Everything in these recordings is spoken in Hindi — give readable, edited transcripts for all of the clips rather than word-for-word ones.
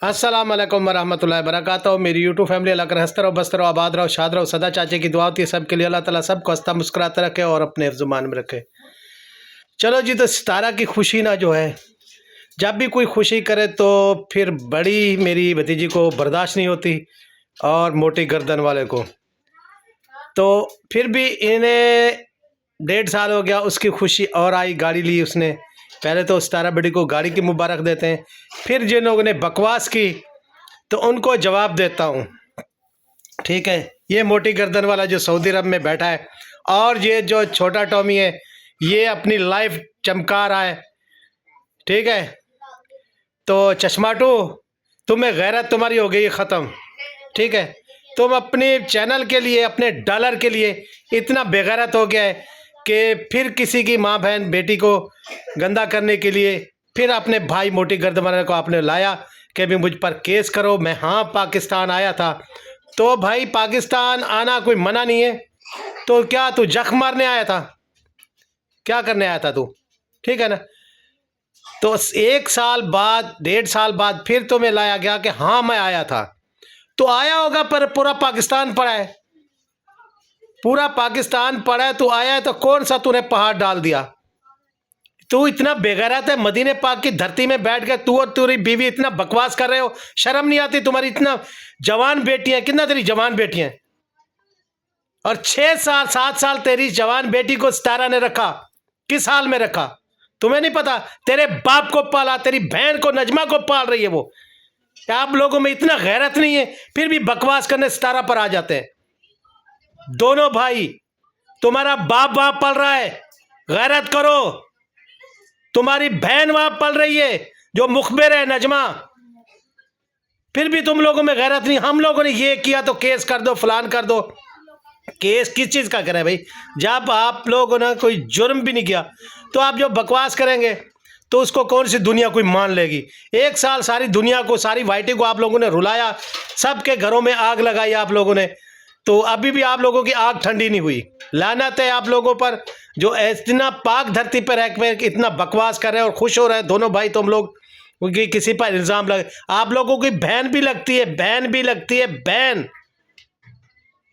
अस्सलाम वालेकुम वरहमतुल्लाहि वबरकातुहू। मेरी यूट्यूब फैमिली अल्लाह कर हंसते रहो, बसते रहो, आबाद रहो, शाद रहो। सदा चाचे की दुआ होती है सबके लिए। अल्लाह ताला सबको हंसता मुस्कुराते रखे और अपने हिफ्ज़-ओ-मान में रखे। चलो जी, तो सितारा की खुशी ना जो है, जब भी कोई खुशी करे तो फिर बड़ी मेरी भतीजी को बर्दाश्त नहीं होती और मोटी गर्दन वाले को। तो फिर भी इन्हें 1.5 साल हो गया, उसकी खुशी और आई, गाड़ी ली उसने। पहले तो सितारा बेटी को गाड़ी की मुबारक देते हैं, फिर जिन लोगों ने बकवास की तो उनको जवाब देता हूँ। ठीक है, ये मोटी गर्दन वाला जो सऊदी अरब में बैठा है और ये जो छोटा टॉमी है, ये अपनी लाइफ चमका रहा है। ठीक है, तो चश्माटू, तुम्हें गैरत तुम्हारी हो गई ख़त्म। ठीक है, तुम अपने चैनल के लिए, अपने डॉलर के लिए इतना बेगैरत हो गया है कि फिर किसी की माँ बहन बेटी को गंदा करने के लिए फिर अपने भाई मोटी गर्दन वाले को आपने लाया कि भी मुझ पर केस करो। मैं हाँ पाकिस्तान आया था, तो भाई पाकिस्तान आना कोई मना नहीं है, तो क्या तू जख्म मारने आया था? क्या करने आया था तू? ठीक है ना। तो 1 साल बाद, 1.5 साल बाद फिर तुम्हें लाया गया कि हाँ मैं आया था। तो आया होगा पर पूरा पाकिस्तान पड़ा है, पूरा पाकिस्तान पड़ा है, तो आया है तो कौन सा तूने पहाड़ डाल दिया? तू इतना बेगैरत है, मदीने पाक की धरती में बैठ के तू और तेरी बीवी इतना बकवास कर रहे हो, शर्म नहीं आती तुम्हारी? इतना जवान बेटी है, कितना तेरी जवान बेटी है, और 6 साल 7 साल तेरी जवान बेटी को सितारा ने रखा। किस हाल में रखा तुम्हें नहीं पता? तेरे बाप को पाला, तेरी बहन को, नजमा को पाल रही है वो। आप लोगों में इतना गैरत नहीं है, फिर भी बकवास करने सितारा पर आ जाते हैं। दोनों भाई, तुम्हारा बाप वहां पल रहा है, गैरत करो। तुम्हारी बहन वहां पल रही है जो मुखबिर है, नजमा, फिर भी तुम लोगों में गैरत नहीं। हम लोगों ने ये किया तो केस कर दो, फलान कर दो। केस किस चीज का करें भाई? जब आप लोगों ने कोई जुर्म भी नहीं किया तो आप जो बकवास करेंगे तो उसको कौन सी दुनिया कोई मान लेगी? 1 साल सारी दुनिया को, सारी वाइटी को आप लोगों ने रुलाया, सबके घरों में आग लगाई आप लोगों ने, तो अभी भी आप लोगों की आग ठंडी नहीं हुई। लानत है आप लोगों पर जो इतना पाक धरती पर रह इतना बकवास कर रहे हैं और खुश हो रहे हैं दोनों भाई। तुम लोग क्योंकि किसी पर इल्ज़ाम लगे, आप लोगों की बहन भी लगती है, बहन भी लगती है, बहन।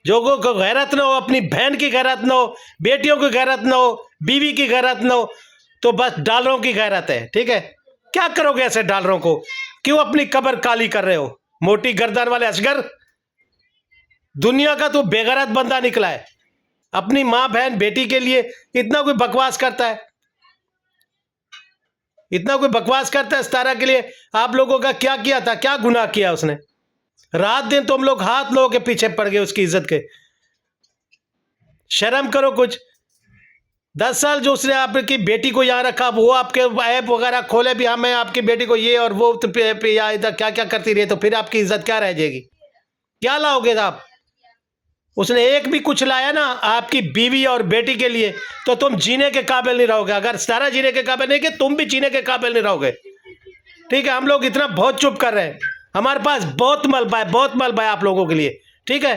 जो को गैरत ना हो, अपनी बहन की गैरत ना हो, बेटियों की गैरत ना हो, बीवी की गैरत ना हो, तो बस डॉलरों की गैरत है। ठीक है, क्या करोगे ऐसे डॉलरों को? क्यों अपनी कब्र काली कर रहे हो? मोटी गर्दन वाले असगर, दुनिया का तो बेगैरत बंदा निकला है। अपनी माँ बहन बेटी के लिए इतना कोई बकवास करता है, इतना कोई बकवास करता है सितारा के लिए। आप लोगों का क्या किया था? क्या गुनाह किया उसने? रात दिन तुम लोग हाथ लोगों के पीछे पड़ गए उसकी इज्जत के। शर्म करो कुछ। 10 साल जो उसने आपकी बेटी को यहाँ रखा, वो आपके ऐप वगैरह खोले भी, हाँ मैं आपकी बेटी को ये और वो, तो या इधर क्या क्या करती रही, तो फिर आपकी इज्जत क्या रह जाएगी? क्या लाओगे आप? उसने एक भी कुछ लाया ना आपकी बीवी और बेटी के लिए तो तुम जीने के काबिल नहीं रहोगे। अगर सितारा जीने के काबिल नहीं कि तुम भी जीने के काबिल नहीं रहोगे। ठीक है, हम लोग इतना बहुत चुप कर रहे हैं, हमारे पास बहुत मलबा है, बहुत मलबा है आप लोगों के लिए। ठीक है,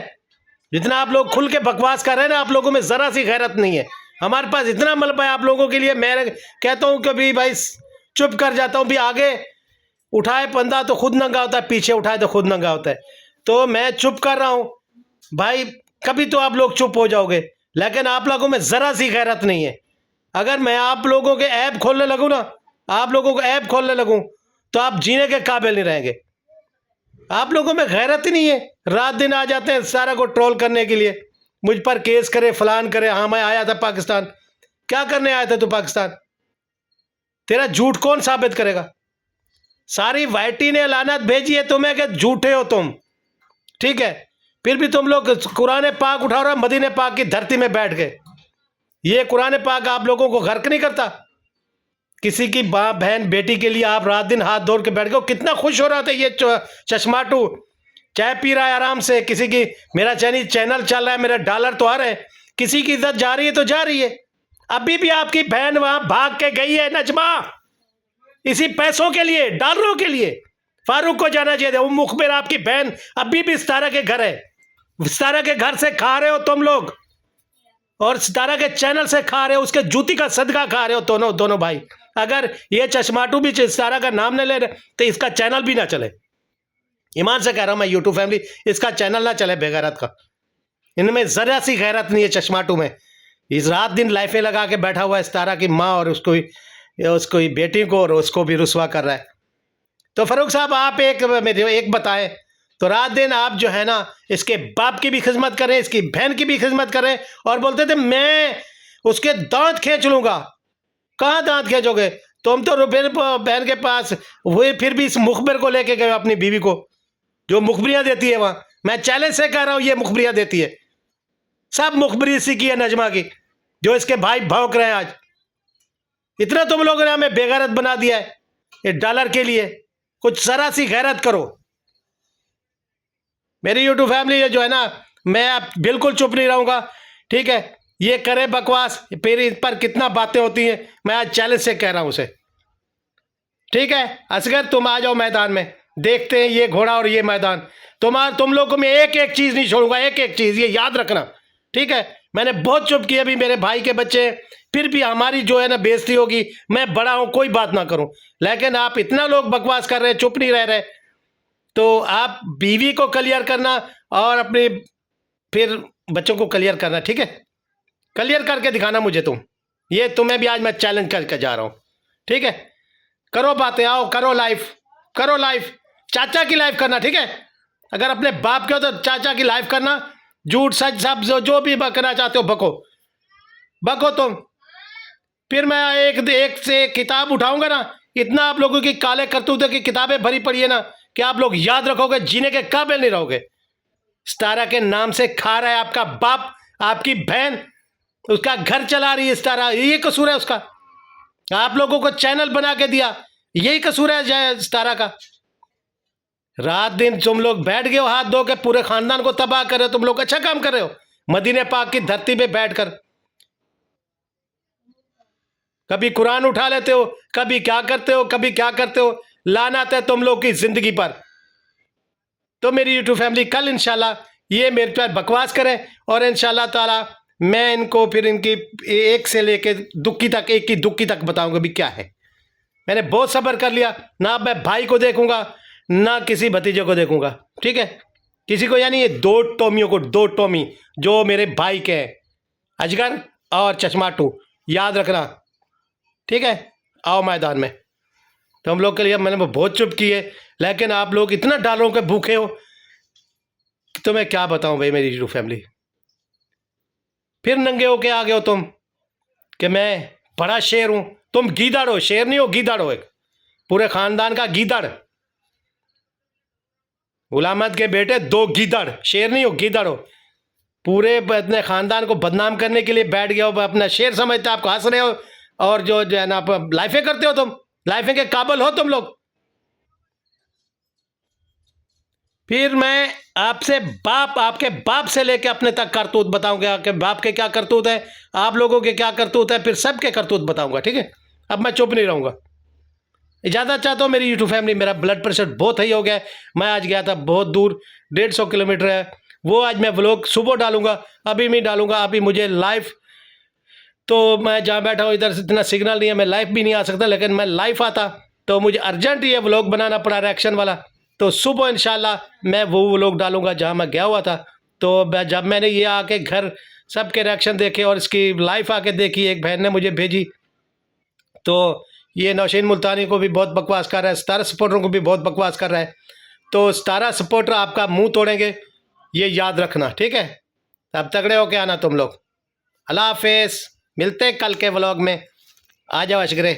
जितना आप लोग खुल के बकवास कर रहे हैं ना, आप लोगों में जरा सी गैरत नहीं है। हमारे पास इतना मलबा है आप लोगों के लिए। मैं कहता हूँ कि भी भाई चुप कर जाता हूँ, भी आगे उठाए बंदा तो खुद नंगा होता है, पीछे उठाए तो खुद नंगा होता है। तो मैं चुप कर रहा हूँ भाई, कभी तो आप लोग चुप हो जाओगे, लेकिन आप लोगों में जरा सी गैरत नहीं है। अगर मैं आप लोगों के ऐप खोलने लगूँ ना, आप लोगों को ऐप खोलने लगूँ, तो आप जीने के काबिल नहीं रहेंगे। आप लोगों में गैरत ही नहीं है। रात दिन आ जाते हैं सारा को ट्रोल करने के लिए, मुझ पर केस करे, फलान करे। हाँ मैं आया था पाकिस्तान। क्या करने आया था तू पाकिस्तान? तेरा झूठ कौन साबित करेगा? सारी वाइटी ने लानत भेजी है तुम्हें कि झूठे हो तुम। ठीक है, फिर भी तुम लोग कुरान पाक उठा रहे हो, मदीने पाक की धरती में बैठ गए। ये कुरान पाक आप लोगों को गर्क नहीं करता? किसी की माँ बहन बेटी के लिए आप रात दिन हाथ धोड़ के बैठ गए। कितना खुश हो रहा था ये चश्माटू, चाय पी रहा है आराम से। किसी की, मेरा चैनल चल रहा है, मेरा डॉलर तो आ रहे हैं, किसी की इज्जत जा रही है तो जा रही है। अभी भी आपकी बहन वहां भाग के गई है नजमा, इसी पैसों के लिए, डॉलरों के लिए। फारूक को जाना चाहिए। वो मुखबिर आपकी बहन अभी भी सितारा के घर है, सितारा के घर से खा रहे हो तुम लोग, और सितारा के चैनल से खा रहे हो, उसके जूती का सदका खा रहे हो दोनों भाई। अगर ये चश्माटू भी सितारा का नाम न ले रहे तो इसका चैनल भी ना चले। ईमान से कह रहा हूँ मैं यूट्यूब फैमिली, इसका चैनल ना चले बेगैरत का। इनमें ज़रा सी गैरत नहीं है चश्माटू में। इस रात दिन लाइफें लगा के बैठा हुआ है सितारा की माँ और उसको बेटी को और उसको भी रुसवा कर रहा है। तो फारूक साहब आप एक बताएं, तो रात दिन आप जो है ना इसके बाप की भी खिदमत करें, इसकी बहन की भी खिदमत करें, और बोलते थे मैं उसके दांत खींच लूंगा। कहाँ दांत खींचोगे तुम? तो रुपये बहन के पास हुए, फिर भी इस मुखबिर को लेके गए अपनी बीवी को, जो मुखबरियां देती है वहां। मैं चैलेंज से कह रहा हूं ये मुखबरियां देती है, सब मुखबरी इसी की है, नजमा की, जो इसके भाई भौंक रहे हैं आज। इतना तुम लोगों ने हमें बेगैरत बना दिया है ये डॉलर के लिए। कुछ जरा सी गैरत करो। मेरी यूट्यूब फैमिली जो है ना, मैं अब बिल्कुल चुप नहीं रहूंगा, ठीक है? ये करे बकवास, फिर इन पर कितना बातें होती हैं, मैं आज चैलेंज से कह रहा हूं उसे। ठीक है असगर, तुम आ जाओ मैदान में, देखते हैं ये घोड़ा और ये मैदान। तुम लोगों को मैं एक एक चीज नहीं छोड़ूंगा, एक एक चीज ये याद रखना, ठीक है? मैंने बहुत चुप किया, अभी मेरे भाई के बच्चे, फिर भी हमारी जो है ना बेइज्जती होगी। मैं बड़ा हूं, कोई बात ना करूं, लेकिन आप इतना लोग बकवास कर रहे हैं, चुप नहीं रह रहे। तो आप बीवी को क्लियर करना और अपने फिर बच्चों को क्लियर करना, ठीक है? क्लियर करके दिखाना मुझे तुम। ये तुम्हें भी आज मैं चैलेंज करके जा रहा हूं, ठीक है? करो बातें, आओ करो लाइफ, करो लाइफ, चाचा की लाइफ करना, ठीक है? अगर अपने बाप के हो तो चाचा की लाइफ करना, झूठ सच सब जो भी बकना चाहते हो बको, बको तुम। फिर मैं एक से एक किताब उठाऊंगा ना, इतना आप लोगों की काले करतूतों की किताबें भरी पड़ी है ना कि आप लोग याद रखोगे, जीने के काबिल नहीं रहोगे। सितारा के नाम से खा रहा है आपका बाप, आपकी बहन उसका घर चला रही है सितारा, ये कसूर है उसका। आप लोगों को चैनल बना के दिया, यही कसूर है सितारा का। रात दिन तुम लोग बैठ गए हो हाथ धो के, पूरे खानदान को तबाह कर रहे हो। तुम लोग अच्छा काम कर रहे हो मदीने पाक की धरती पे बैठकर। कभी कुरान उठा लेते हो, कभी क्या करते हो, कभी क्या करते हो। लानत है तुम लोग की जिंदगी पर। तो मेरी यूट्यूब फैमिली कल इंशाल्लाह ये मेरे पर बकवास करें, और इंशाल्लाह ताला मैं इनको फिर इनकी एक से लेके दुखी तक, एक की दुखी तक बताऊंगा भी क्या है। मैंने बहुत सब्र कर लिया, ना मैं भाई को देखूंगा ना किसी भतीजे को देखूंगा, ठीक है? किसी को, यानी ये दो टोमियों को, दो टोमी जो मेरे भाई के हैं, अजगर और चश्माटू, याद रखना, ठीक है? आओ मैदान में। तो हम लोग के लिए मैंने बहुत चुप की है, लेकिन आप लोग इतना डालों के भूखे हो तो मैं क्या बताऊं भाई मेरी यूट्यूब फैमिली। फिर नंगे होके आ गए हो तुम कि मैं बड़ा शेर हूं। तुम गीदड़ हो, शेर नहीं हो, गीदड़ हो, एक पूरे खानदान का गीदड़। गुलाम अहमद के बेटे दो गीदड़, शेर नहीं हो, गीदड़ हो। पूरे अपने खानदान को बदनाम करने के लिए बैठ गए हो, अपना शेर समझते आपको, हंस रहे हो, और जो है ना आप लाइफें करते हो, तुम लाइफें के काबिल हो तुम लोग। फिर मैं आपसे आपके बाप से लेके अपने तक करतूत बताऊंगा कि बाप के क्या करतूत है, आप लोगों के क्या करतूत है, फिर सबके करतूत बताऊंगा, ठीक है? अब मैं चुप नहीं रहूंगा। इजाज़त चाहता हूँ मेरी यूट्यूब फैमिली। मेरा ब्लड प्रेशर बहुत हाई हो गया है, मैं आज गया था बहुत दूर, 150 किलोमीटर है वो। आज मैं व्लॉग सुबह डालूंगा, अभी नहीं डालूंगा, अभी मुझे लाइव, तो मैं जहाँ बैठा हूँ इधर से इतना सिग्नल नहीं है, मैं लाइव भी नहीं आ सकता, लेकिन मैं लाइव आता तो मुझे अर्जेंट ये व्लॉग बनाना पड़ा रिएक्शन वाला। तो सुबह इंशाल्लाह मैं वो व्लॉग डालूंगा जहाँ मैं गया हुआ था। तो जब मैंने ये आके घर सबके रिएक्शन देखे और इसकी लाइव आके देखी, एक बहन ने मुझे भेजी, तो ये नौशीन मुल्तानी को भी बहुत बकवास कर रहा है, सितारा सपोर्टरों को भी बहुत बकवास कर रहा है। तो सितारा सपोर्टर आपका मुंह तोड़ेंगे, ये याद रखना, ठीक है? अब तगड़े होके आना तुम लोग। अल्लाह हाफिज़, मिलते हैं कल के व्लॉग में। आ जाओ अशगरे।